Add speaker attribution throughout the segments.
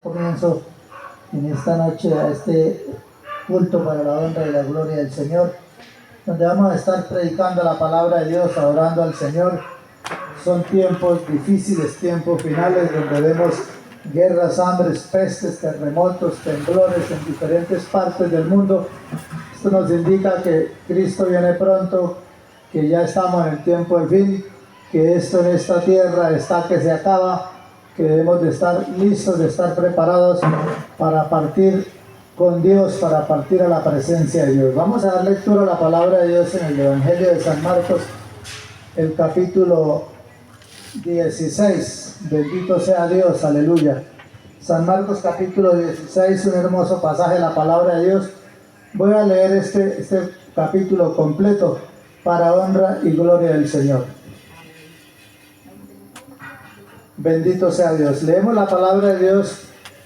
Speaker 1: Comienzo en esta noche a este culto para la honra y la gloria del Señor, donde vamos a estar predicando la palabra de Dios, adorando al Señor. Son tiempos difíciles, tiempos finales, donde vemos guerras, hambres, pestes, terremotos, temblores en diferentes partes del mundo. Esto nos indica que Cristo viene pronto, que ya estamos en el tiempo del fin, que esto en esta tierra está que se acaba, que debemos de estar listos, de estar preparados para partir con Dios, para partir a la presencia de Dios. Vamos a dar lectura a la palabra de Dios en el Evangelio de San Marcos, el capítulo 16. Bendito sea Dios, aleluya. San Marcos capítulo 16, un hermoso pasaje de la palabra de Dios. Voy a leer este capítulo completo para honra y gloria del Señor. Bendito sea Dios. Leemos la palabra de Dios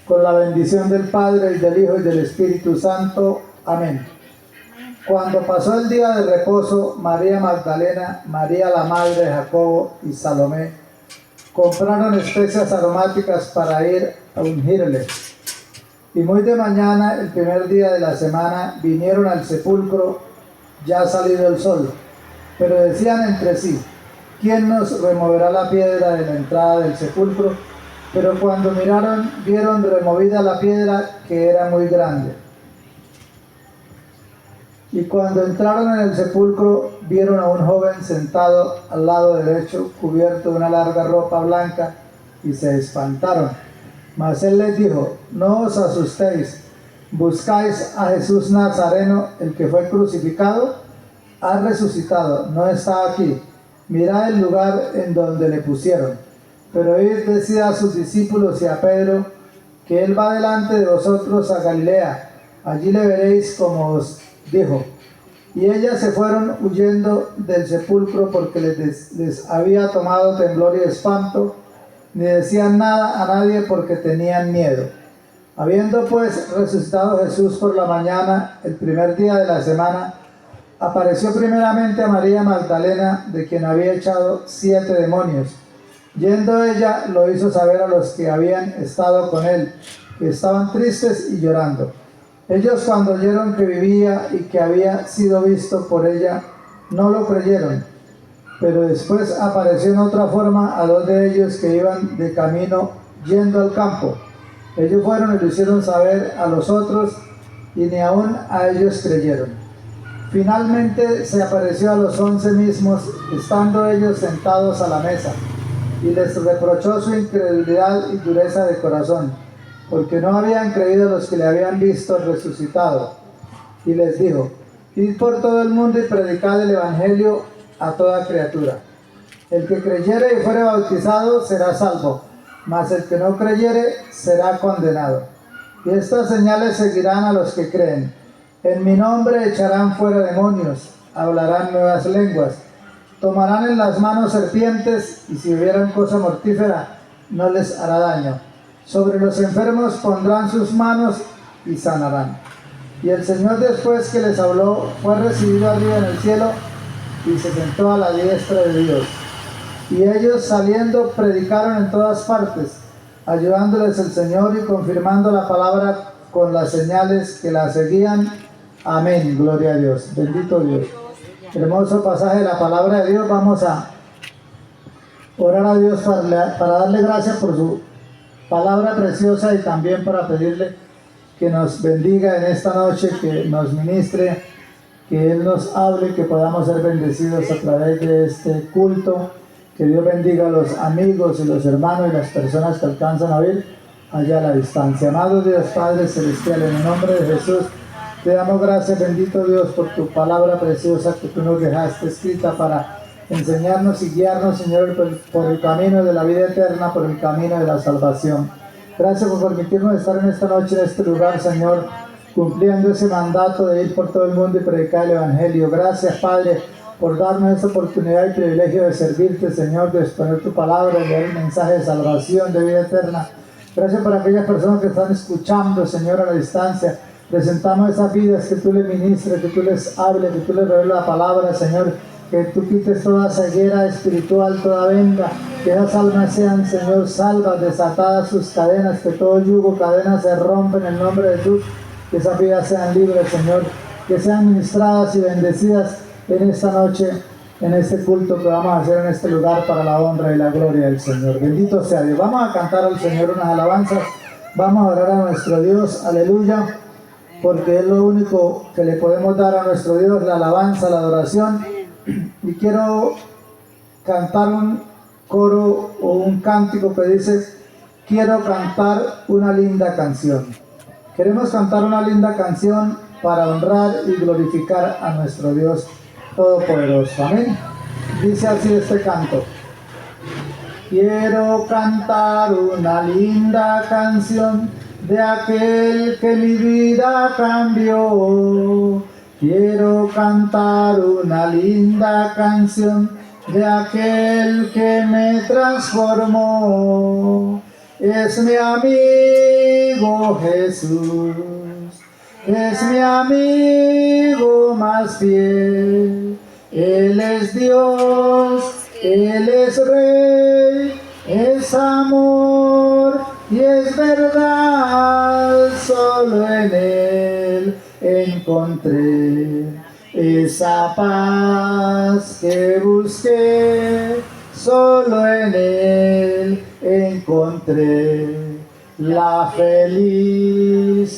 Speaker 1: con la bendición del Padre, y del Hijo, y del Espíritu Santo. Amén. Cuando pasó el día de reposo, María Magdalena, María la madre de Jacobo y Salomé compraron especias aromáticas para ir a ungirle. Y muy de mañana, el primer día de la semana, vinieron al sepulcro ya salido el sol, pero decían entre sí: ¿quién nos removerá la piedra de la entrada del sepulcro? Pero cuando miraron, vieron removida la piedra, que era muy grande. Y cuando entraron en el sepulcro, vieron a un joven sentado al lado derecho, cubierto de una larga ropa blanca, y se espantaron. Mas él les dijo: no os asustéis, ¿buscáis a Jesús Nazareno, el que fue crucificado? Ha resucitado, no está aquí. Mirad el lugar en donde le pusieron. Pero él decía a sus discípulos y a Pedro que él va delante de vosotros a Galilea, allí le veréis como os dijo. Y ellas se fueron huyendo del sepulcro, porque les había tomado temblor y espanto, ni decían nada a nadie porque tenían miedo. Habiendo pues resucitado Jesús por la mañana, el primer día de la semana, apareció primeramente a María Magdalena, de quien había echado 7 demonios. Yendo ella, lo hizo saber a los que habían estado con él, que estaban tristes y llorando. Ellos, cuando oyeron que vivía y que había sido visto por ella, no lo creyeron. Pero después apareció en otra forma a 2 de ellos que iban de camino yendo al campo. Ellos fueron y lo hicieron saber a los otros, y ni aun a ellos creyeron. Finalmente se apareció a los 11 mismos, estando ellos sentados a la mesa, y les reprochó su incredulidad y dureza de corazón, porque no habían creído los que le habían visto resucitado. Y les dijo: id por todo el mundo y predicad el evangelio a toda criatura. El que creyere y fuere bautizado será salvo, mas el que no creyere será condenado. Y estas señales seguirán a los que creen: en mi nombre echarán fuera demonios, hablarán nuevas lenguas, tomarán en las manos serpientes, y si bebieran cosa mortífera no les hará daño. Sobre los enfermos pondrán sus manos y sanarán. Y el Señor, después que les habló, fue recibido arriba en el cielo y se sentó a la diestra de Dios. Y ellos, saliendo, predicaron en todas partes, ayudándoles el Señor y confirmando la palabra con las señales que la seguían. Amén, gloria a Dios, bendito Dios. Hermoso pasaje de la palabra de Dios. Vamos a orar a Dios para darle gracias por su palabra preciosa, y también para pedirle que nos bendiga en esta noche, que nos ministre, que Él nos hable, que podamos ser bendecidos a través de este culto. Que Dios bendiga a los amigos y los hermanos y las personas que alcanzan a oír allá a la distancia. Amado Dios Padre Celestial, en el nombre de Jesús, te damos gracias, bendito Dios, por tu palabra preciosa que tú nos dejaste escrita para enseñarnos y guiarnos, Señor, por el camino de la vida eterna, por el camino de la salvación. Gracias por permitirnos estar en esta noche, en este lugar, Señor, cumpliendo ese mandato de ir por todo el mundo y predicar el Evangelio. Gracias, Padre, por darnos esta oportunidad y privilegio de servirte, Señor, de exponer tu palabra, de dar un mensaje de salvación, de vida eterna. Gracias por aquellas personas que están escuchando, Señor, a la distancia. Presentamos esas vidas, que tú les ministres, que tú les hables, que tú les reveles la palabra, Señor, que tú quites toda ceguera espiritual, toda venda, que esas almas sean, Señor, salvas, desatadas sus cadenas, que todo yugo, cadenas se rompen en el nombre de Jesús, que esas vidas sean libres, Señor, que sean ministradas y bendecidas en esta noche, en este culto que vamos a hacer en este lugar para la honra y la gloria del Señor. Bendito sea Dios. Vamos a cantar al Señor unas alabanzas, vamos a orar a nuestro Dios, aleluya, porque es lo único que le podemos dar a nuestro Dios, la alabanza, la adoración. Y quiero cantar un coro o un cántico que dice: quiero cantar una linda canción. Queremos cantar una linda canción para honrar y glorificar a nuestro Dios Todopoderoso. Amén. Dice así este canto: quiero cantar una linda canción de aquel que mi vida cambió. Quiero cantar una linda canción de aquel que me transformó. Es mi amigo Jesús, es mi amigo más fiel. Él es Dios, Él es Rey, es amor y es verdad. Solo en Él encontré esa paz que busqué. Solo en Él encontré la felicidad.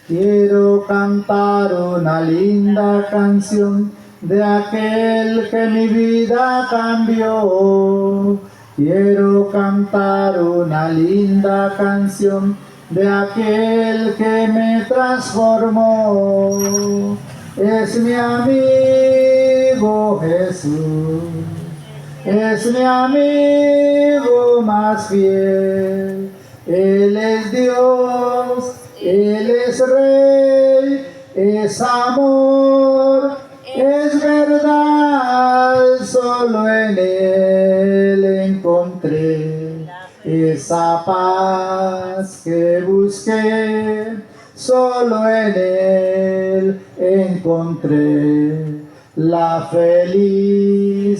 Speaker 1: Quiero cantar una linda canción de aquel que mi vida cambió. Quiero cantar una linda canción de aquel que me transformó. Es mi amigo Jesús, es mi amigo más fiel. Él es Dios, Él es Rey, es amor, es verdad. Solo en Él encontré esa paz que busqué. Solo en Él encontré la felicidad.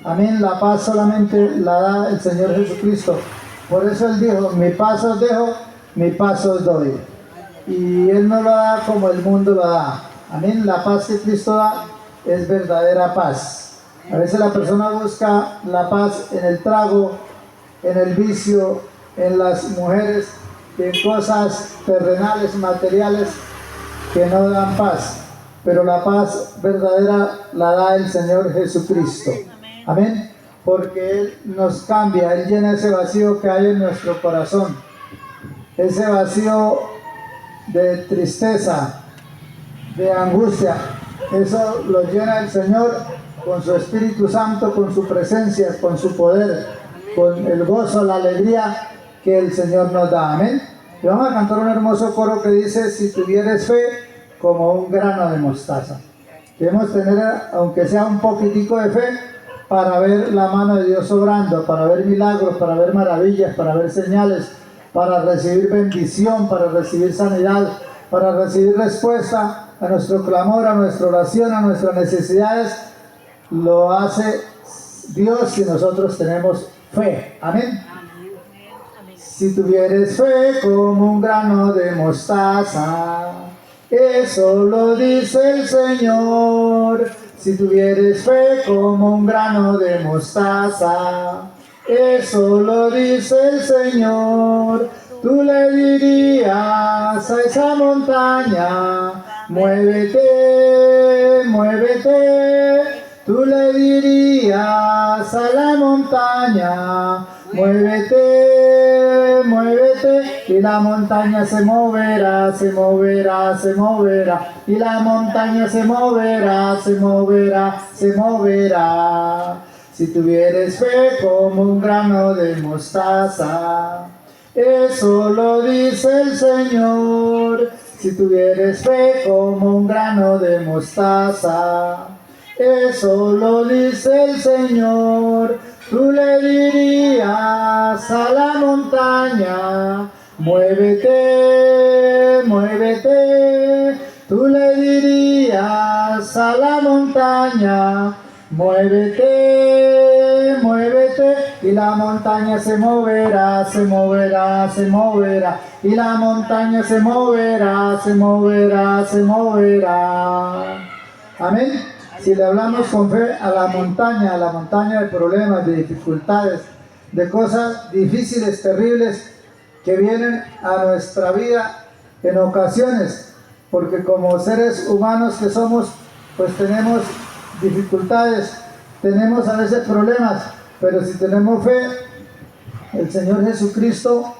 Speaker 1: Amén. La paz solamente la da el Señor Jesucristo. Por eso Él dijo: mi paz os dejo, mi paz os doy. Y Él no lo da como el mundo lo da. Amén. La paz que Cristo da es verdadera paz. A veces la persona busca la paz en el trago, en el vicio, en las mujeres, en cosas terrenales, materiales, que no dan paz. Pero la paz verdadera la da el Señor Jesucristo. Amén. Porque Él nos cambia, Él llena ese vacío que hay en nuestro corazón. Ese vacío de tristeza, de angustia. Eso lo llena el Señor con su Espíritu Santo, con su presencia, con su poder, con el gozo, la alegría que el Señor nos da. Amén. Y vamos a cantar un hermoso coro que dice: si tuvieres fe como un grano de mostaza. Debemos tener, aunque sea un poquitico de fe, para ver la mano de Dios obrando, para ver milagros, para ver maravillas, para ver señales, para recibir bendición, para recibir sanidad, para recibir respuesta a nuestro clamor, a nuestra oración, a nuestras necesidades. Lo hace Dios si nosotros tenemos fe. Amén. Si tuvieres fe como un grano de mostaza, eso lo dice el Señor. Si tuvieres fe como un grano de mostaza, eso lo dice el Señor. Tú le dirías a esa montaña: muévete, muévete. Tú le dirías a la montaña: muévete, muévete. Y la montaña se moverá, se moverá, se moverá. Y la montaña se moverá, se moverá, se moverá. Si tuvieres fe como un grano de mostaza, eso lo dice el Señor. Si tuvieres fe como un grano de mostaza, eso lo dice el Señor. Tú le dirías a la montaña: muévete, muévete. a la montaña, muévete, muévete, y la montaña se moverá, se moverá, se moverá, y la montaña se moverá, se moverá, se moverá. Amén. Si le hablamos con fe a la montaña de problemas, de dificultades, de cosas difíciles, terribles, que vienen a nuestra vida en ocasiones, porque como seres humanos que somos, pues tenemos dificultades, tenemos a veces problemas, pero si tenemos fe, el Señor Jesucristo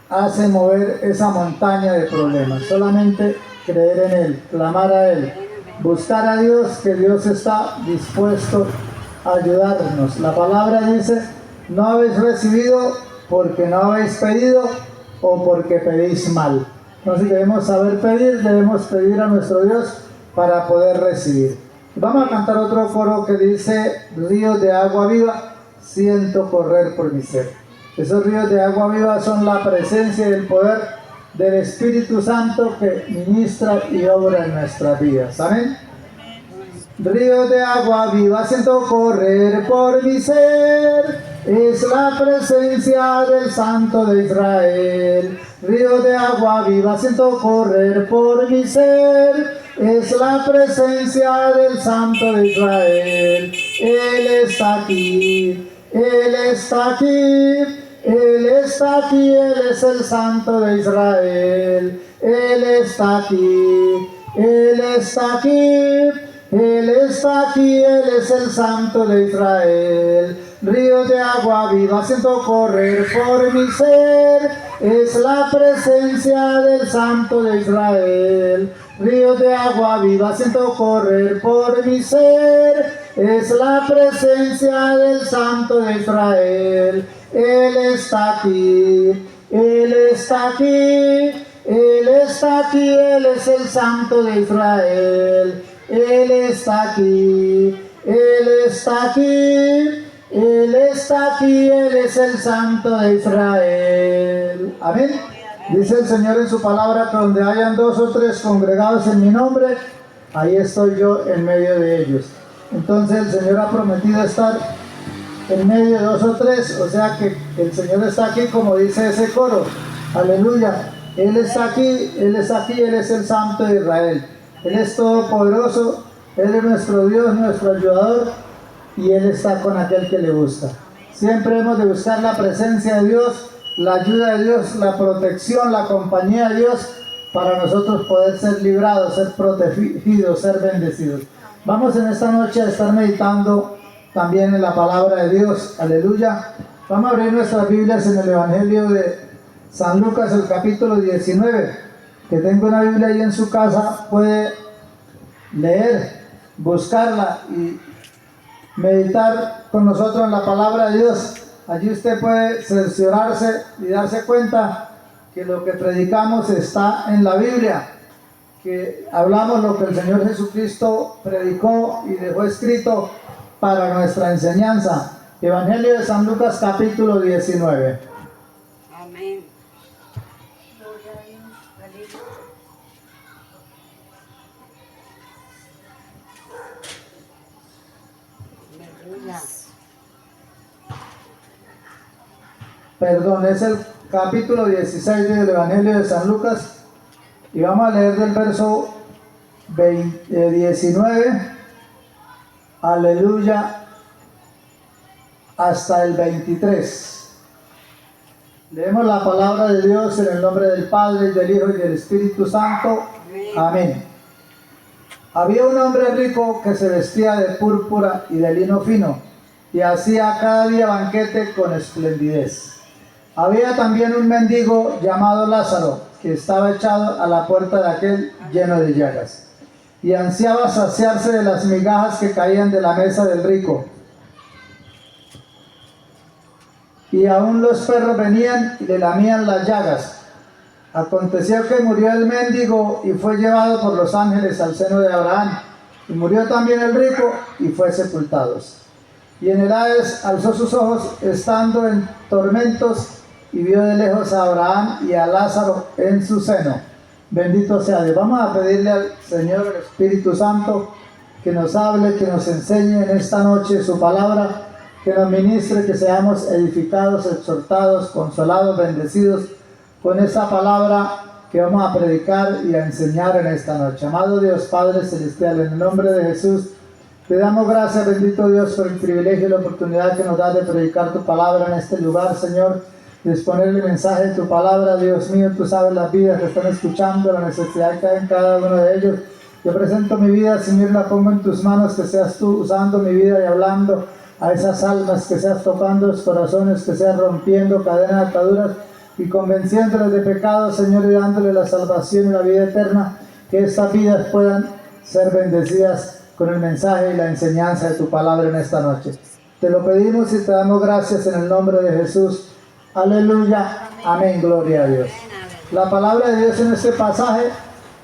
Speaker 1: hace mover esa montaña de problemas. Solamente creer en Él, clamar a Él, buscar a Dios, que Dios está dispuesto a ayudarnos. La palabra dice, no habéis recibido porque no habéis pedido o porque pedís mal. Entonces debemos saber pedir, debemos pedir a nuestro Dios para poder recibir. Vamos a cantar otro coro que dice, ríos de agua viva, siento correr por mi ser. Esos ríos de agua viva son la presencia y el poder del Espíritu Santo que ministra y obra en nuestras vidas. Amén. Ríos de agua viva siento correr por mi ser, es la presencia del Santo de Israel. Ríos de agua viva siento correr por mi ser, es la presencia del Santo de Israel. Él está aquí, Él está aquí, Él está aquí, Él es el Santo de Israel. Él está aquí, Él está aquí, Él está aquí, Él es el Santo de Israel. Ríos de agua viva siento correr por mi ser, es la presencia del Santo de Israel. Ríos de agua viva siento correr por mi ser, es la presencia del Santo de Israel. Él está aquí, Él está aquí, Él está aquí, Él es el Santo de Israel. Él está aquí, Él está aquí, Él está aquí, Él es el Santo de Israel. Amén. Dice el Señor en su palabra que donde hayan 2 o 3 congregados en mi nombre, ahí estoy yo en medio de ellos. Entonces el Señor ha prometido estar en medio de 2 o 3, o sea que el Señor está aquí como dice ese coro. Aleluya. Él está aquí, Él está aquí, Él es el Santo de Israel. Él es todopoderoso, Él es nuestro Dios, nuestro ayudador, y Él está con aquel que le busca. Siempre hemos de buscar la presencia de Dios, la ayuda de Dios, la protección, la compañía de Dios, para nosotros poder ser librados, ser protegidos, ser bendecidos. Vamos en esta noche a estar meditando también en la palabra de Dios. Aleluya. Vamos a abrir nuestras Biblias en el Evangelio de San Lucas, el capítulo 19. Que tenga una Biblia ahí en su casa, puede leer, buscarla y meditar con nosotros en la palabra de Dios. Allí usted puede cerciorarse y darse cuenta que lo que predicamos está en la Biblia, que hablamos lo que el Señor Jesucristo predicó y dejó escrito para nuestra enseñanza. Evangelio de San Lucas, capítulo 19.
Speaker 2: Amén.
Speaker 1: Perdón, es el capítulo 16 del Evangelio de San Lucas y vamos a leer del verso 19, aleluya, hasta el 23. Leemos la palabra de Dios en el nombre del Padre, y del Hijo, y del Espíritu Santo. Amén. Había un hombre rico que se vestía de púrpura y de lino fino, y hacía cada día banquete con esplendidez. Había también un mendigo llamado Lázaro, que estaba echado a la puerta de aquel lleno de llagas, y ansiaba saciarse de las migajas que caían de la mesa del rico. Y aún los perros venían y le lamían las llagas. Aconteció que murió el mendigo y fue llevado por los ángeles al seno de Abraham. Y murió también el rico y fue sepultado. Y en el Hades alzó sus ojos estando en tormentos y vio de lejos a Abraham y a Lázaro en su seno. Bendito sea Dios. Vamos a pedirle al Señor, el Espíritu Santo, que nos hable, que nos enseñe en esta noche su palabra, que nos ministre, que seamos edificados, exhortados, consolados, bendecidos con esta palabra que vamos a predicar y a enseñar en esta noche. Amado Dios Padre Celestial, en el nombre de Jesús, te damos gracias, bendito Dios, por el privilegio y la oportunidad que nos da de predicar tu palabra en este lugar, Señor, de exponer el mensaje de tu palabra. Dios mío, tú sabes las vidas que están escuchando, la necesidad que hay en cada uno de ellos. Yo presento mi vida, Señor, la pongo en tus manos, que seas tú usando mi vida y hablando a esas almas, que seas tocando los corazones, que seas rompiendo cadenas, ataduras y convenciéndoles de pecado, Señor, y dándoles la salvación y la vida eterna, que estas vidas puedan ser bendecidas con el mensaje y la enseñanza de tu palabra en esta noche. Te lo pedimos y te damos gracias en el nombre de Jesús. Aleluya, amén, gloria a Dios. La palabra de Dios en este pasaje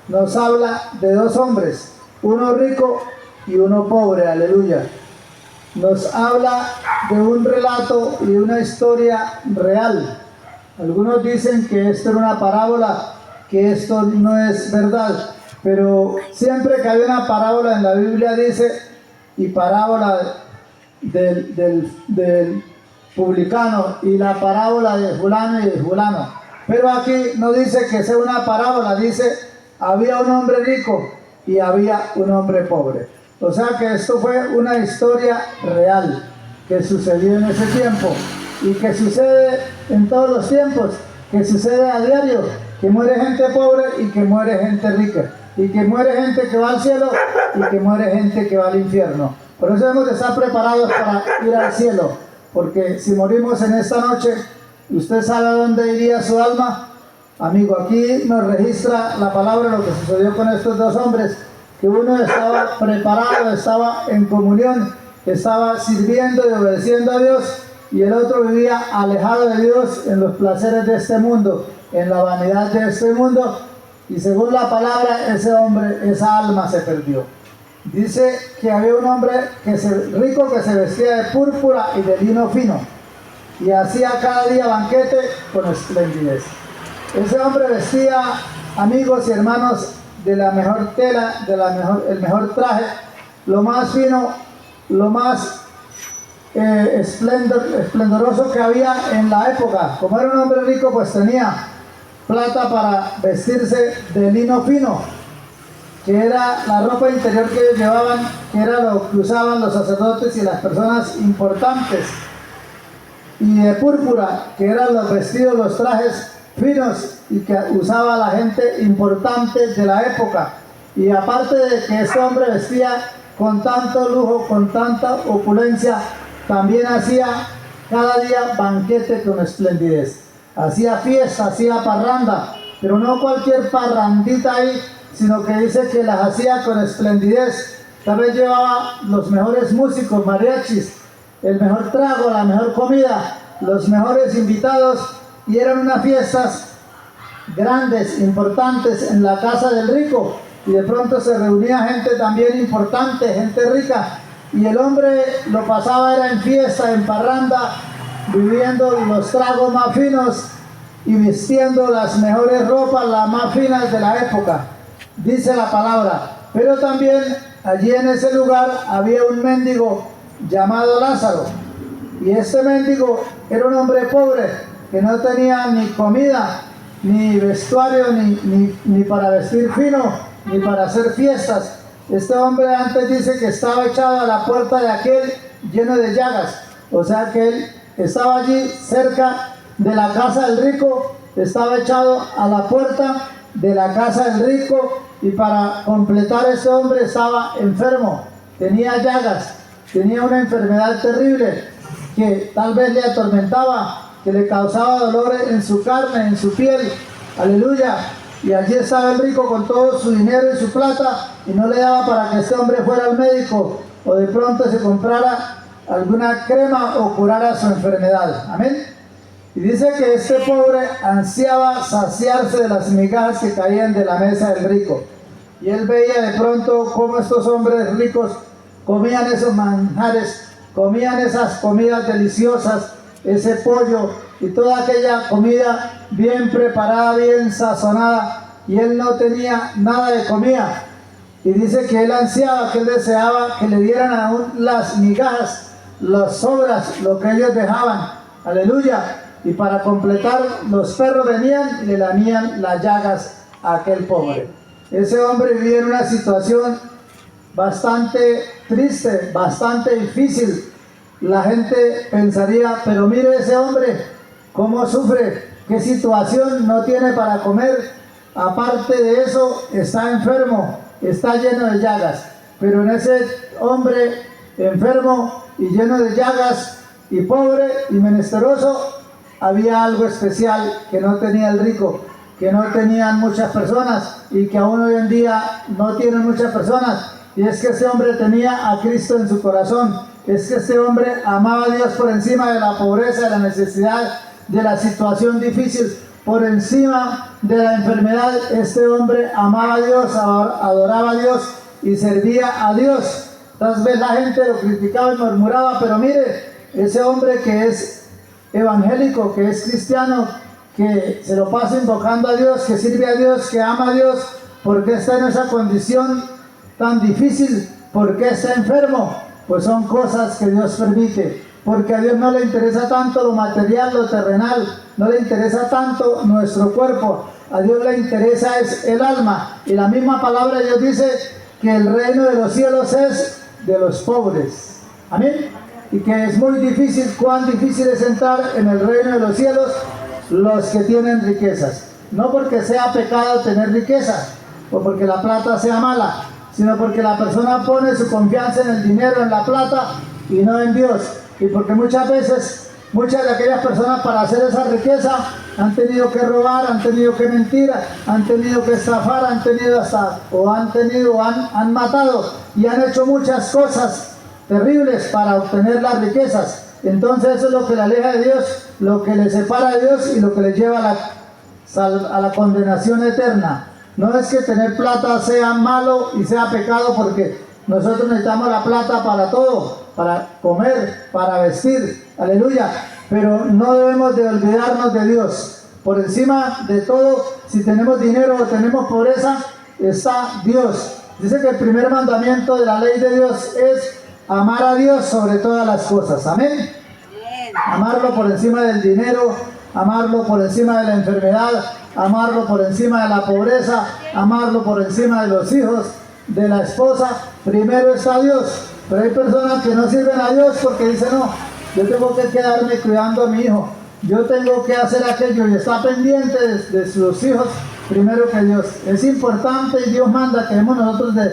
Speaker 1: nos habla de dos hombres, uno rico y uno pobre, aleluya. Nos habla de un relato y de una historia real. Algunos dicen que esto era una parábola, que esto no es verdad, pero siempre que hay una parábola en la Biblia dice, y parábola del publicano, y la parábola de fulano y de fulano. Pero aquí no dice que sea una parábola, dice, había un hombre rico y había un hombre pobre. O sea que esto fue una historia real que sucedió en ese tiempo y que sucede en todos los tiempos, que sucede a diario, que muere gente pobre y que muere gente rica, y que muere gente que va al cielo y que muere gente que va al infierno. Por eso debemos de estar preparados para ir al cielo, porque si morimos en esta noche, ¿usted sabe a dónde iría su alma? Amigo, aquí nos registra la palabra lo que sucedió con estos dos hombres, que uno estaba preparado, estaba en comunión, estaba sirviendo y obedeciendo a Dios, y el otro vivía alejado de Dios en los placeres de este mundo, en la vanidad de este mundo, y según la palabra, ese hombre, esa alma se perdió. Dice que había un hombre rico que se vestía de púrpura y de lino fino, y hacía cada día banquete con esplendidez. Ese hombre vestía, amigos y hermanos, de la mejor tela, el mejor traje, lo más fino, lo más esplendoroso que había en la época. Como era un hombre rico, pues tenía plata para vestirse de lino fino, que era la ropa interior que ellos llevaban, que era lo que usaban los sacerdotes y las personas importantes, y de púrpura, que eran los vestidos, los trajes finos y que usaba la gente importante de la época. Y aparte de que este hombre vestía con tanto lujo, con tanta opulencia, también hacía cada día banquete con esplendidez. Hacía fiesta, hacía parranda, pero no cualquier parrandita ahí, sino que dice que las hacía con esplendidez. Tal vez llevaba los mejores músicos, mariachis, el mejor trago, la mejor comida, los mejores invitados, y eran unas fiestas grandes, importantes en la casa del rico, y de pronto se reunía gente también importante, gente rica, y el hombre lo pasaba era en fiesta, en parranda, viviendo los tragos más finos y vistiendo las mejores ropas, las más finas de la época, dice la palabra. Pero también allí en ese lugar había un mendigo llamado Lázaro, y este mendigo era un hombre pobre que no tenía ni comida, ni vestuario, ni para vestir fino, ni para hacer fiestas. Este hombre antes dice que estaba echado a la puerta de aquel lleno de llagas. O sea que él estaba allí cerca de la casa del rico, estaba echado a la puerta de la casa del rico, y para completar, este hombre estaba enfermo, tenía llagas, tenía una enfermedad terrible que tal vez le atormentaba, que le causaba dolor en su carne, en su piel, aleluya. Y allí estaba el rico con todo su dinero y su plata, y no le daba para que este hombre fuera al médico, o de pronto se comprara alguna crema o curara su enfermedad, amén. Y dice que este pobre ansiaba saciarse de las migajas que caían de la mesa del rico, y él veía de pronto cómo estos hombres ricos comían esos manjares, comían esas comidas deliciosas, ese pollo y toda aquella comida bien preparada, bien sazonada, y él no tenía nada de comida. Y dice que él ansiaba, que él deseaba que le dieran aún las migajas, las sobras, lo que ellos dejaban. Aleluya. Y para completar, los perros venían y le lamían las llagas a aquel pobre. Ese hombre vivía en una situación bastante triste, bastante difícil. La gente pensaría, pero mire ese hombre, cómo sufre, qué situación, no tiene para comer. Aparte de eso, está enfermo, está lleno de llagas. Pero en ese hombre enfermo y lleno de llagas y pobre y menesteroso, había algo especial que no tenía el rico, que no tenían muchas personas y que aún hoy en día no tienen muchas personas. Y es que ese hombre tenía a Cristo en su corazón. Es que este hombre amaba a Dios por encima de la pobreza, de la necesidad, de la situación difícil, por encima de la enfermedad. Este hombre amaba a Dios, adoraba a Dios y servía a Dios. Tal vez la gente lo criticaba y murmuraba, pero mire, ese hombre que es evangélico, que es cristiano, que se lo pasa invocando a Dios, que sirve a Dios, que ama a Dios, ¿por qué está en esa condición tan difícil? ¿Por qué está enfermo? Pues son cosas que Dios permite, porque a Dios no le interesa tanto lo material, lo terrenal, no le interesa tanto nuestro cuerpo, a Dios le interesa es el alma. Y la misma palabra de Dios dice que el reino de los cielos es de los pobres. Amén. Y que es muy difícil, cuán difícil es entrar en el reino de los cielos los que tienen riquezas. No porque sea pecado tener riqueza, o porque la plata sea mala, sino porque la persona pone su confianza en el dinero, en la plata, y no en Dios. Y porque muchas veces, muchas de aquellas personas para hacer esa riqueza han tenido que robar, han tenido que mentir, han tenido que estafar, han tenido hasta, han matado y han hecho muchas cosas terribles para obtener las riquezas. Entonces eso es lo que le aleja de Dios, lo que le separa de Dios y lo que le lleva a la condenación eterna. No es que tener plata sea malo y sea pecado, porque nosotros necesitamos la plata para todo, para comer, para vestir, aleluya, pero no debemos de olvidarnos de Dios. Por encima de todo, si tenemos dinero o tenemos pobreza, está Dios. Dice que el primer mandamiento de la ley de Dios es amar a Dios sobre todas las cosas. Amén. Amarlo por encima del dinero, amarlo por encima de la enfermedad, amarlo por encima de la pobreza, amarlo por encima de los hijos, de la esposa. Primero está Dios. Pero hay personas que no sirven a Dios porque dicen, no, yo tengo que quedarme cuidando a mi hijo, yo tengo que hacer aquello, y está pendiente de sus hijos primero que Dios. Es importante y Dios manda que debemos nosotros de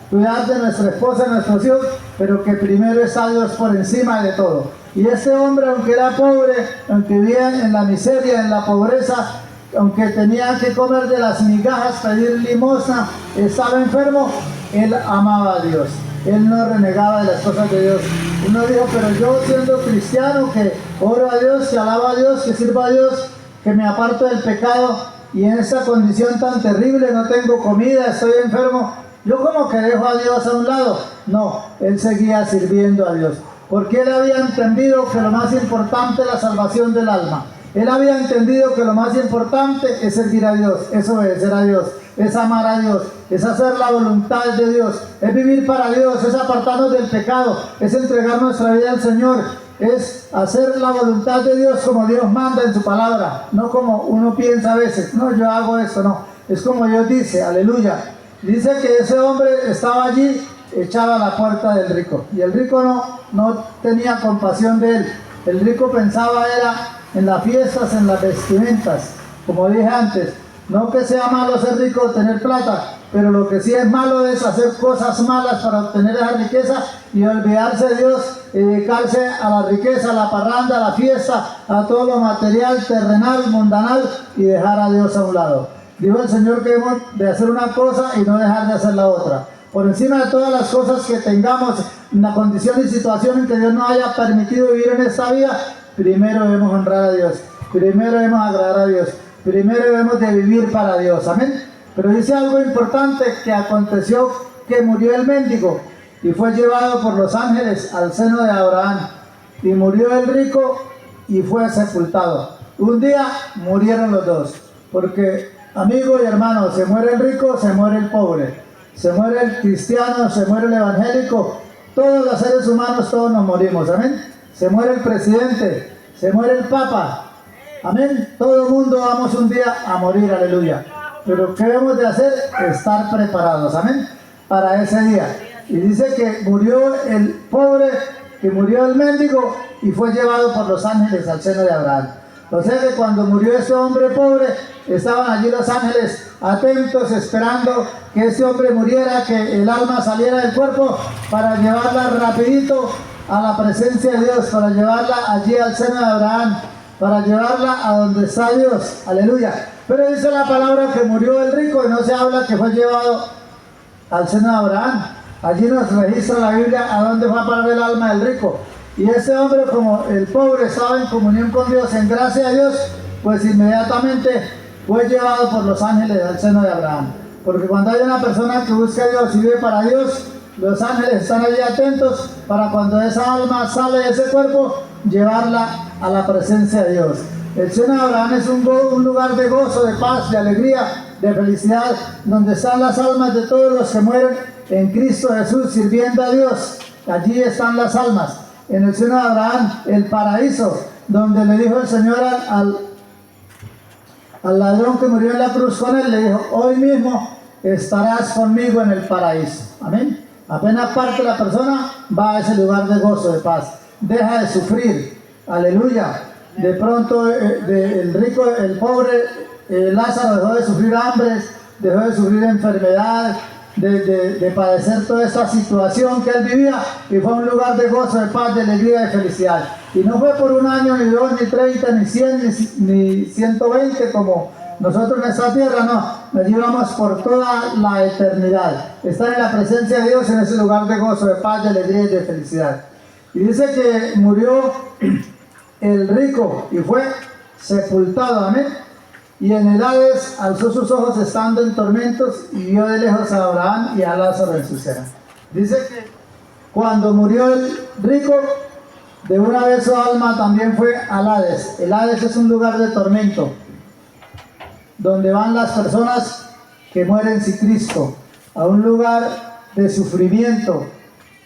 Speaker 1: cuidar de nuestra esposa, de nuestros hijos, pero que primero está Dios por encima de todo. Y este hombre, aunque era pobre, aunque vivía en la miseria, en la pobreza, aunque tenía que comer de las migajas, pedir limosna, estaba enfermo, él amaba a Dios. Él no renegaba de las cosas de Dios. Él no dijo, pero yo siendo cristiano, que oro a Dios, que alabo a Dios, que sirvo a Dios, que me aparto del pecado, y en esa condición tan terrible, no tengo comida, estoy enfermo, yo como que dejo a Dios a un lado. No, él seguía sirviendo a Dios, porque él había entendido que lo más importante es la salvación del alma. Él había entendido que lo más importante es servir a Dios, es obedecer a Dios, es amar a Dios, es hacer la voluntad de Dios, es vivir para Dios, es apartarnos del pecado, es entregar nuestra vida al Señor, es hacer la voluntad de Dios como Dios manda en su palabra, no como uno piensa a veces, no, yo hago esto, no, es como Dios dice, aleluya. Dice que ese hombre estaba allí, echaba a la puerta del rico, y el rico no tenía compasión de él. El rico pensaba era en las fiestas, en las vestimentas, como dije antes. No que sea malo ser rico o tener plata, pero lo que sí es malo es hacer cosas malas para obtener esa riqueza y olvidarse de Dios y dedicarse a la riqueza, a la parranda, a la fiesta, a todo lo material, terrenal, mundanal, y dejar a Dios a un lado. Dijo el Señor que debemos de hacer una cosa y no dejar de hacer la otra. Por encima de todas las cosas que tengamos, en la condición y situación en que Dios nos haya permitido vivir en esta vida, primero debemos honrar a Dios, primero debemos agradar a Dios, primero debemos de vivir para Dios. Amén. Pero dice algo importante, que aconteció que murió el mendigo y fue llevado por los ángeles al seno de Abraham. Y murió el rico y fue sepultado. Un día murieron los dos, porque amigo y hermano, se muere el rico, se muere el pobre. se muere el cristiano, se muere el evangélico, todos los seres humanos, todos nos morimos, amén. Se muere el presidente, se muere el papa, amén. Todo el mundo vamos un día a morir, aleluya. Pero ¿qué debemos de hacer? Estar preparados, amén, para ese día. Y dice que murió el pobre, que murió el mendigo y fue llevado por los ángeles al seno de Abraham. O sea que cuando murió ese hombre pobre, estaban allí los ángeles atentos, esperando que ese hombre muriera, que el alma saliera del cuerpo para llevarla rapidito a la presencia de Dios, para llevarla allí al seno de Abraham, para llevarla a donde está Dios, aleluya. Pero dice la palabra que murió el rico y no se habla que fue llevado al seno de Abraham. Allí nos registra la Biblia a dónde fue a parar el alma del rico. Y ese hombre, como el pobre estaba en comunión con Dios, en gracia a Dios, pues inmediatamente fue llevado por los ángeles al seno de Abraham. Porque cuando hay una persona que busca a Dios y vive para Dios, los ángeles están allí atentos para cuando esa alma sale de ese cuerpo, llevarla a la presencia de Dios. El seno de Abraham es un lugar de gozo, de paz, de alegría, de felicidad, donde están las almas de todos los que mueren en Cristo Jesús sirviendo a Dios. Allí están las almas. En el seno de Abraham, el paraíso, donde le dijo el Señor al ladrón que murió en la cruz con él, le dijo: hoy mismo estarás conmigo en el paraíso. Amén. Apenas parte la persona, va a ese lugar de gozo, de paz. Deja de sufrir. Aleluya. De pronto el rico, el pobre Lázaro dejó de sufrir hambres, dejó de sufrir enfermedad, de padecer toda esta situación que él vivía, y fue un lugar de gozo, de paz, de alegría, de felicidad. Y no fue por un año, ni 2, ni 30, ni 100, ni 120 como nosotros en esta tierra, no. Nos llevamos por toda la eternidad. Estar en la presencia de Dios en ese lugar de gozo, de paz, de alegría y de felicidad. Y dice que murió el rico y fue sepultado, amén. Y en el Hades alzó sus ojos estando en tormentos y vio de lejos a Abraham y a Lázaro en su seno. Dice que cuando murió el rico, de una vez su alma también fue al Hades. El Hades es un lugar de tormento, donde van las personas que mueren sin Cristo, a un lugar de sufrimiento,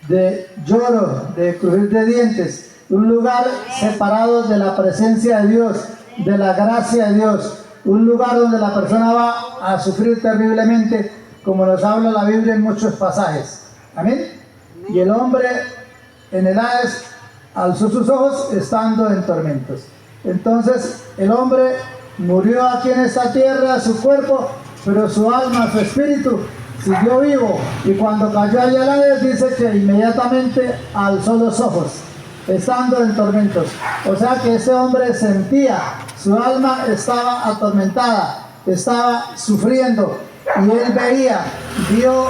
Speaker 1: de lloro, de crujir de dientes, un lugar separado de la presencia de Dios, de la gracia de Dios, un lugar donde la persona va a sufrir terriblemente, como nos habla la Biblia en muchos pasajes. Amén. Y el hombre en el Hades alzó sus ojos estando en tormentos. Entonces el hombre murió aquí en esta tierra, su cuerpo, pero su alma, su espíritu siguió vivo. Y cuando cayó allá al Hades, dice que inmediatamente alzó los ojos estando en tormentos. O sea que ese hombre sentía, su alma estaba atormentada, estaba sufriendo, y él vio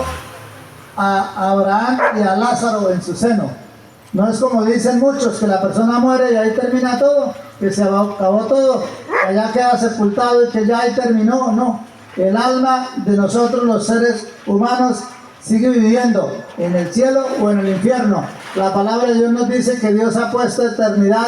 Speaker 1: a Abraham y a Lázaro en su seno. No es como dicen muchos, que la persona muere y ahí termina todo, que se acabó todo, allá queda sepultado y que ya ahí terminó. No, el alma de nosotros los seres humanos sigue viviendo en el cielo o en el infierno. La palabra de Dios nos dice que Dios ha puesto eternidad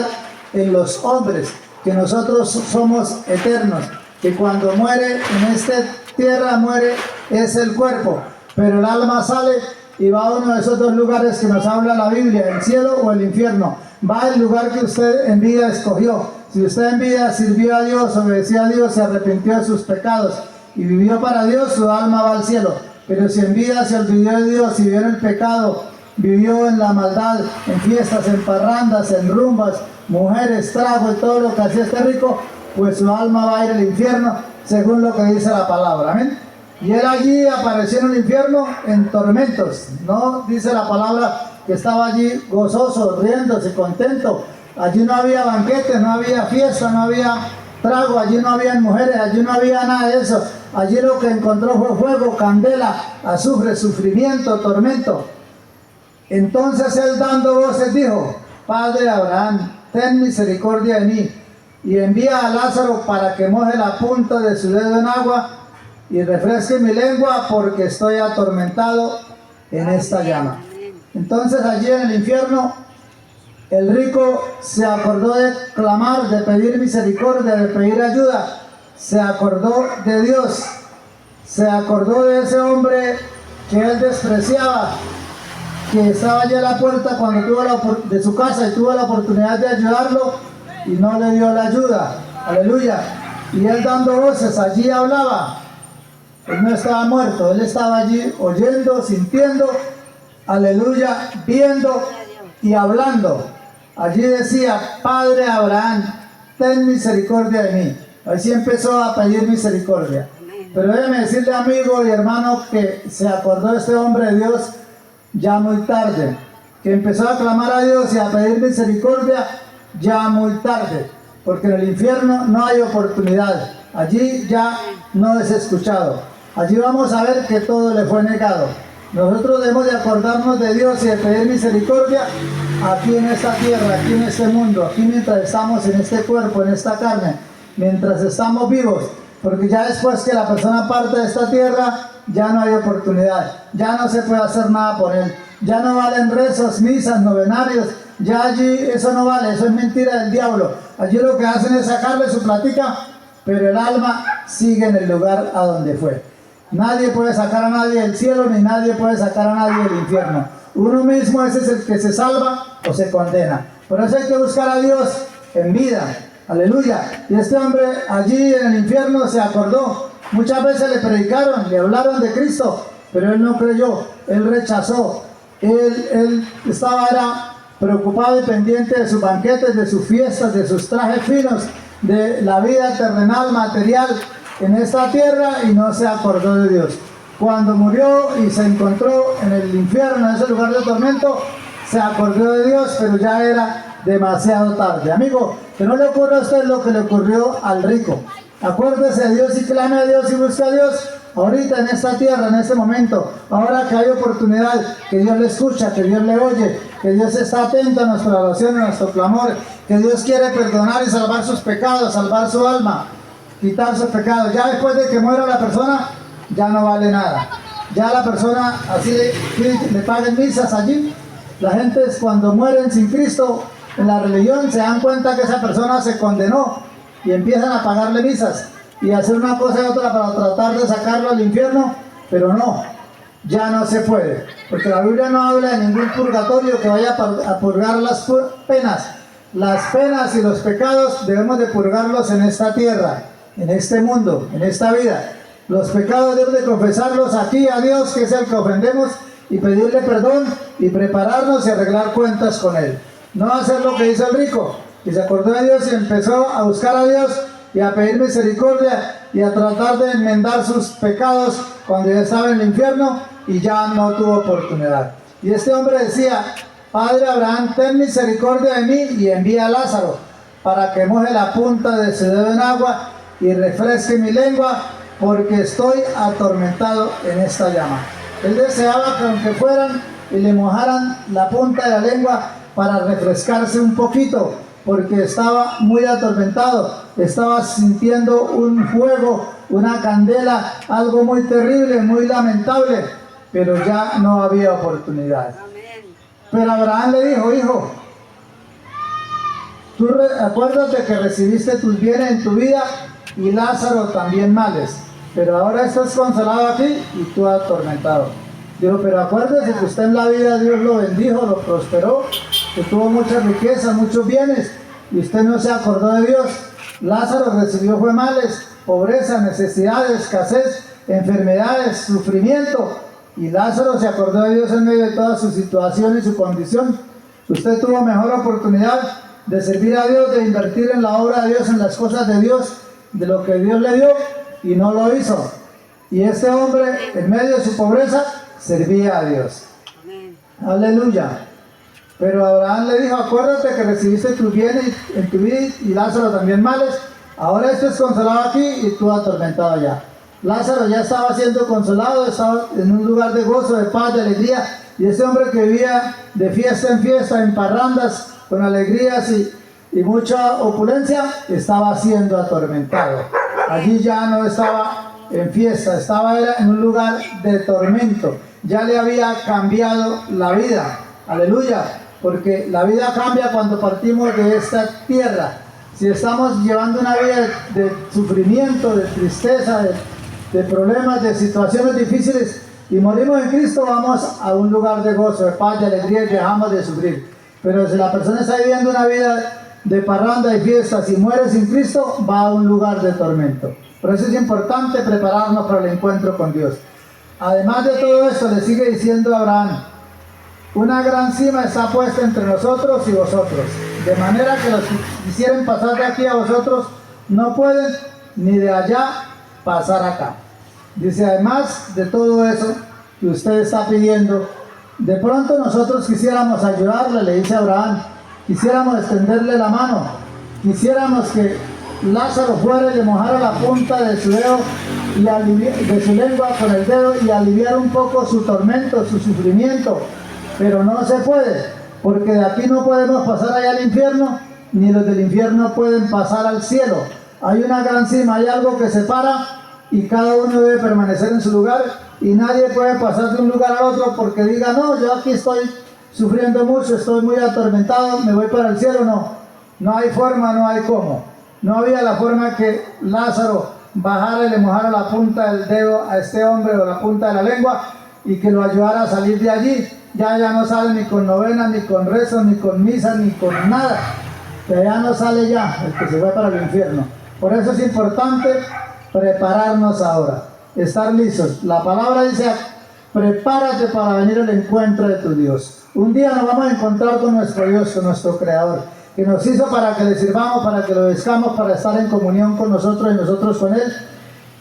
Speaker 1: en los hombres, que nosotros somos eternos, que cuando muere en esta tierra muere es el cuerpo, pero el alma sale y va a uno de esos dos lugares que nos habla la Biblia, el cielo o el infierno. Va al lugar que usted en vida escogió. Si usted en vida sirvió a Dios, obedeció a Dios, se arrepintió de sus pecados y vivió para Dios, su alma va al cielo. Pero si en vida se olvidó de Dios y vivió en el pecado, vivió en la maldad, en fiestas, en parrandas, en rumbas, mujeres, trago y todo lo que hacía este rico, pues su alma va a ir al infierno, según lo que dice la palabra. Amén. Y él allí apareció en el infierno en tormentos. No dice la palabra que estaba allí gozoso, riéndose, contento. Allí no había banquete, no había fiesta, no había trago, allí no había mujeres, allí no había nada de eso. Allí lo que encontró fue fuego, candela, azufre, sufrimiento, tormento. Entonces él, dando voces, dijo: Padre Abraham, ten misericordia de mí, y envía a Lázaro para que moje la punta de su dedo en agua y refresque mi lengua, porque estoy atormentado en esta llama. Entonces allí en el infierno, el rico se acordó de clamar, de pedir misericordia, de pedir ayuda. Se acordó de Dios, se acordó de ese hombre que él despreciaba, que estaba allí a la puerta cuando de su casa y tuvo la oportunidad de ayudarlo y no le dio la ayuda. Aleluya. Y él dando voces allí hablaba. Él no estaba muerto, él estaba allí oyendo, sintiendo, aleluya, viendo y hablando. Allí decía: Padre Abraham, ten misericordia de mí. Así empezó a pedir misericordia. Pero déjeme decirle, amigo y hermano, que se acordó este hombre de Dios ya muy tarde, que empezó a clamar a Dios y a pedir misericordia ya muy tarde, porque en el infierno no hay oportunidad, allí ya no es escuchado, allí vamos a ver que todo le fue negado. Nosotros debemos de acordarnos de Dios y de pedir misericordia aquí en esta tierra, aquí en este mundo, aquí mientras estamos en este cuerpo, en esta carne, mientras estamos vivos, porque ya después que la persona parte de esta tierra, ya no hay oportunidad, ya no se puede hacer nada por él, ya no valen rezos, misas, novenarios, ya allí eso no vale, eso es mentira del diablo. Allí lo que hacen es sacarle su platica, pero el alma sigue en el lugar a donde fue. Nadie puede sacar a nadie del cielo, ni nadie puede sacar a nadie del infierno. Uno mismo ese es el que se salva o se condena. Por eso hay que buscar a Dios en vida. Aleluya. Y este hombre allí en el infierno se acordó. Muchas veces le predicaron, le hablaron de Cristo, pero él no creyó, él rechazó. Él estaba preocupado y pendiente de sus banquetes, de sus fiestas, de sus trajes finos, de la vida terrenal, material en esta tierra, y no se acordó de Dios. Cuando murió y se encontró en el infierno, en ese lugar de tormento, se acordó de Dios, pero ya era demasiado tarde. Amigo, que no le ocurra a usted lo que le ocurrió al rico. Acuérdese de Dios y clame a Dios y busque a Dios ahorita en esta tierra, en este momento. Ahora que hay oportunidad, que Dios le escucha, que Dios le oye, que Dios está atento a nuestra oración, a nuestro clamor, que Dios quiere perdonar y salvar sus pecados, salvar su alma, quitar sus pecados. Ya después de que muera la persona, ya no vale nada. Ya la persona, así le paguen misas allí. La gente cuando mueren sin Cristo en la religión se dan cuenta que esa persona se condenó y empiezan a pagarle misas y hacer una cosa y otra para tratar de sacarlo al infierno, pero no, ya no se puede, porque la Biblia no habla de ningún purgatorio que vaya a purgar las penas. Las penas y los pecados debemos de purgarlos en esta tierra, en este mundo, en esta vida. Los pecados debemos de confesarlos aquí a Dios, que es el que ofendemos, y pedirle perdón y prepararnos y arreglar cuentas con Él. No hacer lo que hizo el rico, y se acordó de Dios y empezó a buscar a Dios y a pedir misericordia y a tratar de enmendar sus pecados cuando ya estaba en el infierno y ya no tuvo oportunidad. Y este hombre decía: Padre Abraham, ten misericordia de mí y envía a Lázaro para que moje la punta de su dedo en agua y refresque mi lengua, porque estoy atormentado en esta llama. Él deseaba que aunque fueran y le mojaran la punta de la lengua para refrescarse un poquito, porque estaba muy atormentado, estaba sintiendo un fuego, una candela, algo muy terrible, muy lamentable, pero ya no había oportunidad. Pero Abraham le dijo: hijo, tú acuérdate que recibiste tus bienes en tu vida y Lázaro también males, pero ahora estás consolado aquí y tú atormentado. Dijo: pero acuérdese que usted en la vida Dios lo bendijo, lo prosperó, que tuvo muchas riquezas, muchos bienes, y usted no se acordó de Dios. Lázaro recibió fue males, pobreza, necesidades, escasez, enfermedades, sufrimiento, y Lázaro se acordó de Dios en medio de toda su situación y su condición. Usted tuvo mejor oportunidad de servir a Dios, de invertir en la obra de Dios, en las cosas de Dios, de lo que Dios le dio, y no lo hizo. Y este hombre, en medio de su pobreza, servía a Dios. Aleluya. Pero Abraham le dijo: acuérdate que recibiste tus bienes en tu vida y Lázaro también males. Ahora esto es consolado aquí y tú atormentado allá. Lázaro ya estaba siendo consolado, estaba en un lugar de gozo, de paz, de alegría. Y ese hombre que vivía de fiesta en fiesta, en parrandas, con alegrías y mucha opulencia, estaba siendo atormentado. Allí ya no estaba en fiesta, estaba en un lugar de tormento. Ya le había cambiado la vida. Aleluya. Porque la vida cambia cuando partimos de esta tierra. Si estamos llevando una vida de sufrimiento, de tristeza, de problemas, de situaciones difíciles, y morimos en Cristo, vamos a un lugar de gozo, de paz, de alegría y dejamos de sufrir. Pero si la persona está viviendo una vida de parranda y fiestas y muere sin Cristo, va a un lugar de tormento. Por eso es importante prepararnos para el encuentro con Dios. Además de todo esto, le sigue diciendo a Abraham: una gran cima está puesta entre nosotros y vosotros, de manera que los que quisieren pasar de aquí a vosotros no pueden, ni de allá pasar acá. Dice, además de todo eso que usted está pidiendo, de pronto nosotros quisiéramos ayudarle, le dice Abraham, quisiéramos extenderle la mano, quisiéramos que Lázaro fuera y le mojara la punta de su dedo y de su lengua con el dedo y aliviar un poco su tormento, su sufrimiento. Pero no se puede, porque de aquí no podemos pasar allá al infierno, ni los del infierno pueden pasar al cielo. Hay una gran cima, hay algo que separa y cada uno debe permanecer en su lugar y nadie puede pasar de un lugar al otro porque diga, no, yo aquí estoy sufriendo mucho, estoy muy atormentado, me voy para el cielo. No hay forma, no hay cómo. No había la forma que Lázaro bajara y le mojara la punta del dedo a este hombre o la punta de la lengua y que lo ayudara a salir de allí. Ya no sale ni con novena, ni con rezo, ni con misa, ni con nada. Que ya no sale ya el que se fue para el infierno. Por eso es importante prepararnos ahora, estar listos. La palabra dice, prepárate para venir al encuentro de tu Dios. Un día nos vamos a encontrar con nuestro Dios, con nuestro Creador, que nos hizo para que le sirvamos, para que lo obedezcamos, para estar en comunión con nosotros y nosotros con Él.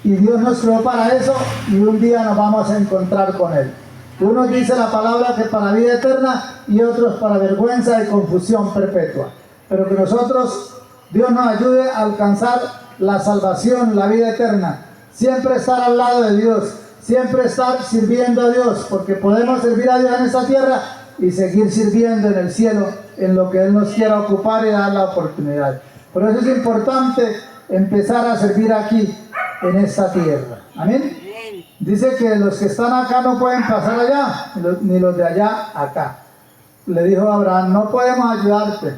Speaker 1: Y Dios nos creó para eso y un día nos vamos a encontrar con Él. Unos dice la palabra que para vida eterna y otros para vergüenza y confusión perpetua. Pero que nosotros, Dios nos ayude a alcanzar la salvación, la vida eterna. Siempre estar al lado de Dios, siempre estar sirviendo a Dios, porque podemos servir a Dios en esta tierra y seguir sirviendo en el cielo, en lo que Él nos quiera ocupar y dar la oportunidad. Por eso es importante empezar a servir aquí, en esta tierra. Amén. Dice que los que están acá no pueden pasar allá, ni los de allá acá. Le dijo a Abraham, no podemos ayudarte.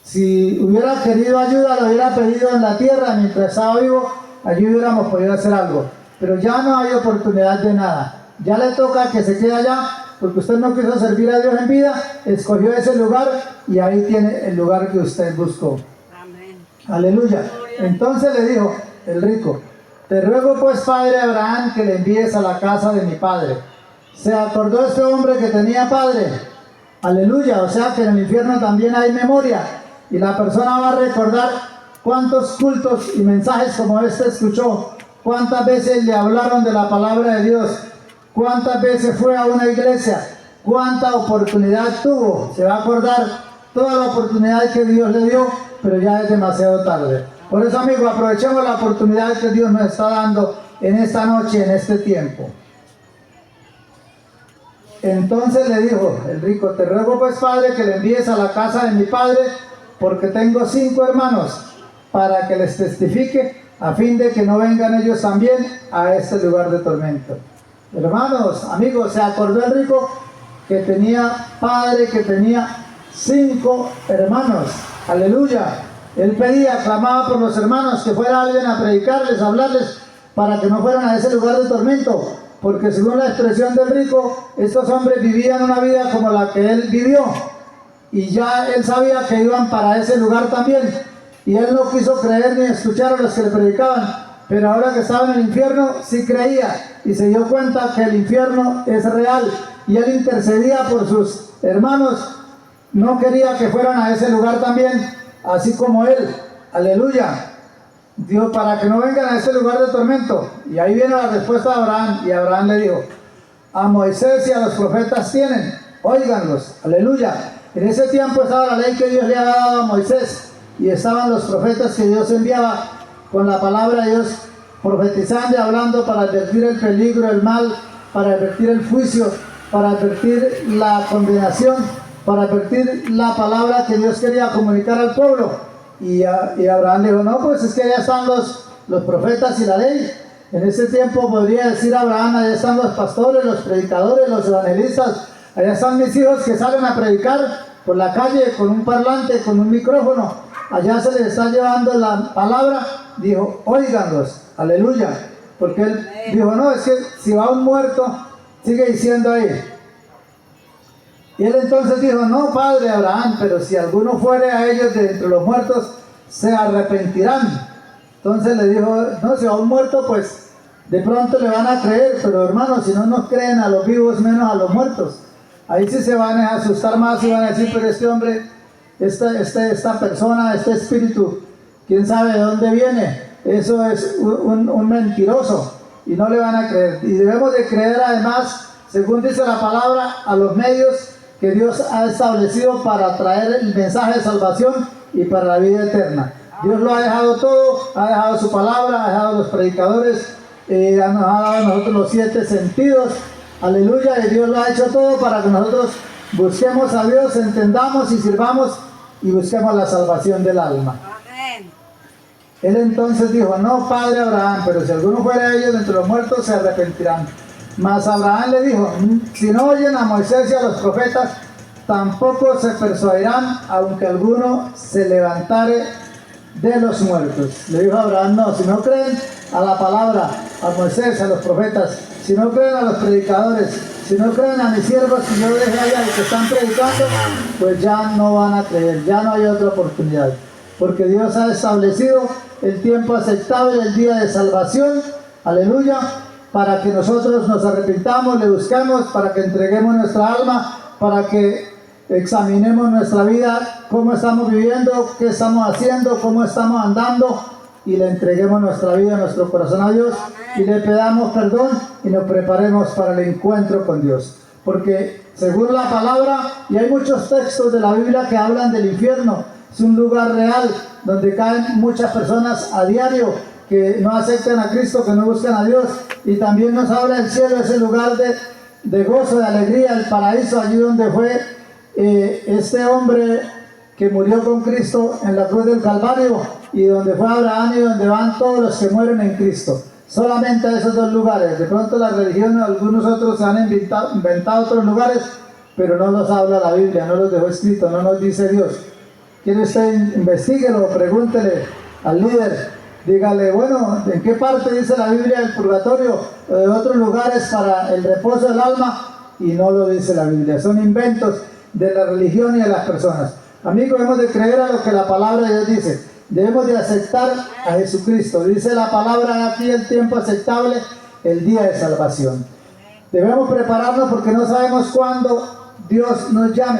Speaker 1: Si hubiera querido ayuda, lo hubiera pedido en la tierra mientras estaba vivo, allí hubiéramos podido hacer algo. Pero ya no hay oportunidad de nada. Ya le toca que se quede allá, porque usted no quiso servir a Dios en vida, escogió ese lugar y ahí tiene el lugar que usted buscó. Amén. Aleluya. Entonces le dijo el rico, te ruego pues, padre Abraham, que le envíes a la casa de mi padre. Se acordó este hombre que tenía padre. Aleluya, o sea que en el infierno también hay memoria. Y la persona va a recordar cuántos cultos y mensajes como este escuchó. Cuántas veces le hablaron de la palabra de Dios. Cuántas veces fue a una iglesia. Cuánta oportunidad tuvo. Se va a acordar toda la oportunidad que Dios le dio, pero ya es demasiado tarde. Por eso, amigos, aprovechemos la oportunidad que Dios nos está dando en esta noche, en este tiempo. Entonces le dijo el rico, te ruego pues, padre, que le envíes a la casa de mi padre, porque tengo 5 hermanos, para que les testifique, a fin de que no vengan ellos también a este lugar de tormento. Hermanos, amigos, se acordó el rico que tenía padre, que tenía 5 hermanos. Aleluya. Él pedía, clamaba por los hermanos, que fuera alguien a predicarles, a hablarles, para que no fueran a ese lugar de tormento. Porque según la expresión del rico, estos hombres vivían una vida como la que él vivió. Y ya él sabía que iban para ese lugar también. Y él no quiso creer ni escuchar a los que le predicaban. Pero ahora que estaba en el infierno, sí creía. Y se dio cuenta que el infierno es real. Y él intercedía por sus hermanos. No quería que fueran a ese lugar también, así como él. Aleluya. Dios, para que no vengan a ese lugar de tormento. Y ahí viene la respuesta de Abraham. Y Abraham le dijo, a Moisés y a los profetas tienen, óiganlos. Aleluya. En ese tiempo estaba la ley que Dios le había dado a Moisés. Y estaban los profetas que Dios enviaba con la palabra de Dios, profetizando y hablando para advertir el peligro, el mal, para advertir el juicio, para advertir la condenación, para advertir la palabra que Dios quería comunicar al pueblo. Y Abraham le dijo, no, pues es que allá están los profetas y la ley. En ese tiempo podría decir Abraham, allá están los pastores, los predicadores, los evangelistas, allá están mis hijos que salen a predicar por la calle con un parlante, con un micrófono. Allá se les está llevando la palabra. Dijo, óiganlos, aleluya. Porque él dijo, no, es que si va un muerto, sigue diciendo ahí. Y él entonces dijo, no, padre Abraham, pero si alguno fuere a ellos de entre los muertos, se arrepentirán. Entonces le dijo, no, si va un muerto, pues de pronto le van a creer, pero hermanos, si no nos creen a los vivos, menos a los muertos. Ahí sí se van a asustar más y van a decir, pero este hombre, esta persona, este espíritu, quién sabe de dónde viene. Eso es un mentiroso y no le van a creer. Y debemos de creer además, según dice la palabra, a los medios que Dios ha establecido para traer el mensaje de salvación y para la vida eterna. Dios lo ha dejado todo, ha dejado su palabra, ha dejado los predicadores, nos ha dado a nosotros los 7 sentidos, aleluya, y Dios lo ha hecho todo para que nosotros busquemos a Dios, entendamos y sirvamos y busquemos la salvación del alma. Amén. Él entonces dijo, no, padre Abraham, pero si alguno fuera de ellos entre los muertos se arrepentirán. Mas Abraham le dijo, si no oyen a Moisés y a los profetas, tampoco se persuadirán, aunque alguno se levantare de los muertos. Le dijo a Abraham, no, si no creen a la palabra, a Moisés, a los profetas, si no creen a los predicadores, si no creen a mis siervos que yo dejé allá y que están predicando, pues ya no van a creer, ya no hay otra oportunidad. Porque Dios ha establecido el tiempo aceptable, el día de salvación, aleluya, para que nosotros nos arrepintamos, le busquemos, para que entreguemos nuestra alma, para que examinemos nuestra vida, cómo estamos viviendo, qué estamos haciendo, cómo estamos andando, y le entreguemos nuestra vida, nuestro corazón a Dios, y le pedamos perdón y nos preparemos para el encuentro con Dios. Porque según la palabra, y hay muchos textos de la Biblia que hablan del infierno, es un lugar real donde caen muchas personas a diario que no aceptan a Cristo, que no buscan a Dios, y también nos habla el cielo, ese lugar de gozo, de alegría, el paraíso, allí donde fue este hombre que murió con Cristo en la cruz del Calvario, y donde fue Abraham y donde van todos los que mueren en Cristo. Solamente a esos 2 lugares. De pronto las religiones, algunos otros se han inventado otros lugares, pero no los habla la Biblia, no los dejó escrito, no nos dice Dios. ¿Quiere usted? Investíguelo, pregúntele al líder, dígale, bueno, ¿en qué parte dice la Biblia del purgatorio o de otros lugares para el reposo del alma? Y no lo dice la Biblia, son inventos de la religión y de las personas. Amigos, debemos de creer a lo que la palabra de Dios dice. Debemos de aceptar a Jesucristo. Dice la palabra aquí, el tiempo aceptable, el día de salvación. Debemos prepararnos porque no sabemos cuándo Dios nos llame.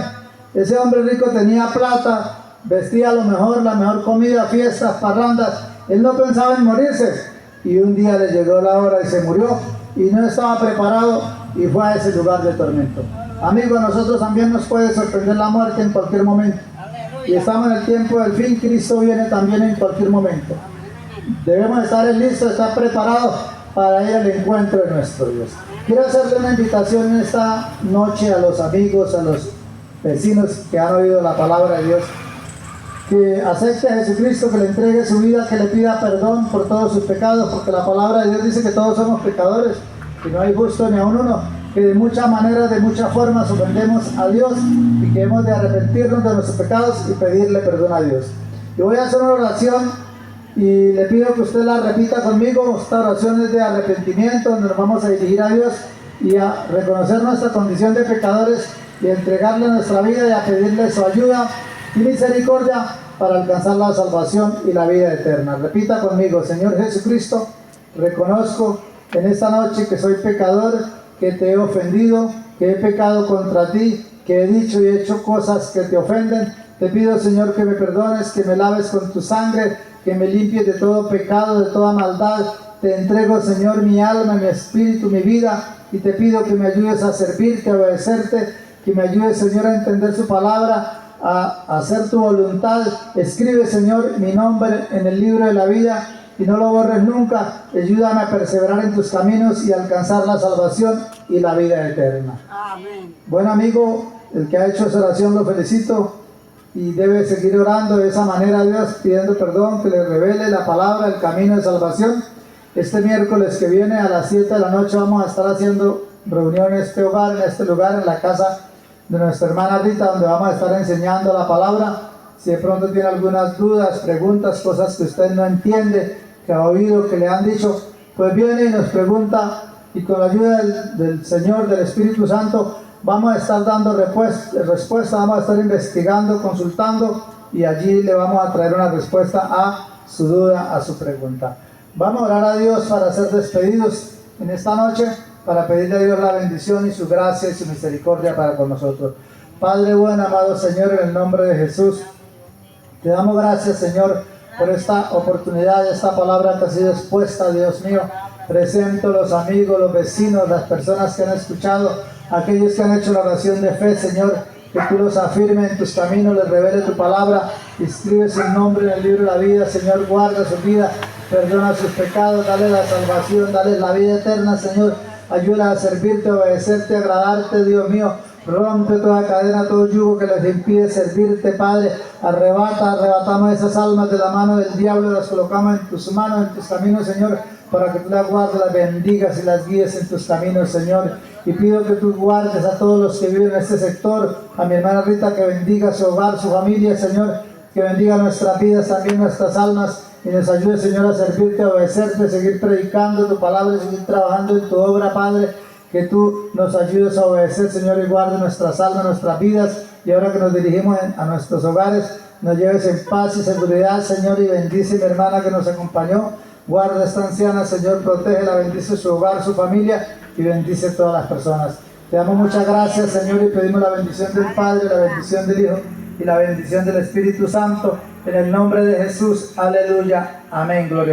Speaker 1: Ese hombre rico tenía plata, vestía lo mejor, la mejor comida, fiestas, parrandas. Él no pensaba en morirse. Y un día le llegó la hora y se murió. Y no estaba preparado y fue a ese lugar de tormento. Amigos, a nosotros también nos puede sorprender la muerte en cualquier momento. Y estamos en el tiempo del fin, Cristo viene también en cualquier momento. Debemos estar listos, estar preparados para ir al encuentro de nuestro Dios. Quiero hacerle una invitación en esta noche a los amigos, a los vecinos que han oído la palabra de Dios, que acepte a Jesucristo, que le entregue su vida, que le pida perdón por todos sus pecados, porque la palabra de Dios dice que todos somos pecadores, que no hay justo ni aun uno, que de muchas maneras, de muchas formas ofendemos a Dios y que hemos de arrepentirnos de nuestros pecados y pedirle perdón a Dios. Yo voy a hacer una oración y le pido que usted la repita conmigo. Esta oración es de arrepentimiento, donde nos vamos a dirigir a Dios y a reconocer nuestra condición de pecadores y a entregarle nuestra vida y a pedirle su ayuda y misericordia para alcanzar la salvación y la vida eterna. Repita conmigo: Señor Jesucristo, reconozco en esta noche que soy pecador, que te he ofendido, que he pecado contra ti, que he dicho y hecho cosas que te ofenden. Te pido, Señor, que me perdones, que me laves con tu sangre, que me limpies de todo pecado, de toda maldad. Te entrego, Señor, mi alma, mi espíritu, mi vida, y te pido que me ayudes a servirte, a obedecerte, que me ayudes, Señor, a entender su palabra, a hacer tu voluntad. Escribe, Señor, mi nombre en el libro de la vida y no lo borres nunca. Ayúdame a perseverar en tus caminos y alcanzar la salvación y la vida eterna. Amén. Buen amigo, el que ha hecho esa oración, lo felicito y debe seguir orando de esa manera a Dios, pidiendo perdón, que le revele la palabra, el camino de salvación. Este miércoles que viene a las 7 de la noche vamos a estar haciendo reunión en este hogar, en este lugar, en la casa de nuestra hermana Rita, donde vamos a estar enseñando la palabra. Si de pronto tiene algunas dudas, preguntas, cosas que usted no entiende, que ha oído, que le han dicho, pues viene y nos pregunta, y con la ayuda del Señor, del Espíritu Santo, vamos a estar dando respuesta, vamos a estar investigando, consultando, y allí le vamos a traer una respuesta a su duda, a su pregunta. Vamos a orar a Dios para ser despedidos en esta noche, para pedirle a Dios la bendición y su gracia y su misericordia para con nosotros. Padre bueno, amado Señor, en el nombre de Jesús, te damos gracias, Señor, por esta oportunidad, esta palabra que ha sido expuesta, Dios mío. Presento los amigos, los vecinos, las personas que han escuchado, aquellos que han hecho la oración de fe, Señor, que tú los afirmes en tus caminos, les revele tu palabra, inscribe su nombre en el libro de la vida, Señor, guarda su vida, perdona sus pecados, dale la salvación, dale la vida eterna, Señor, ayuda a servirte, a obedecerte, a agradarte, Dios mío. Rompe toda cadena, todo yugo que les impide servirte, Padre. Arrebatamos esas almas de la mano del diablo, las colocamos en tus manos, en tus caminos, Señor, para que tú las guardes, las bendigas y las guíes en tus caminos, Señor. Y pido que tú guardes a todos los que viven en este sector, a mi hermana Rita, que bendiga su hogar, su familia, Señor, que bendiga nuestras vidas, también nuestras almas, y nos ayude, Señor, a servirte, a obedecerte, a seguir predicando tu palabra, y seguir trabajando en tu obra, Padre. Que tú nos ayudes a obedecer, Señor, y guarde nuestras almas, nuestras vidas. Y ahora que nos dirigimos a nuestros hogares, nos lleves en paz y seguridad, Señor, y bendice a mi hermana que nos acompañó. Guarda a esta anciana, Señor, protégela, bendice su hogar, su familia, y bendice a todas las personas. Te damos muchas gracias, Señor, y pedimos la bendición del Padre, la bendición del Hijo y la bendición del Espíritu Santo. En el nombre de Jesús, aleluya, amén, gloria.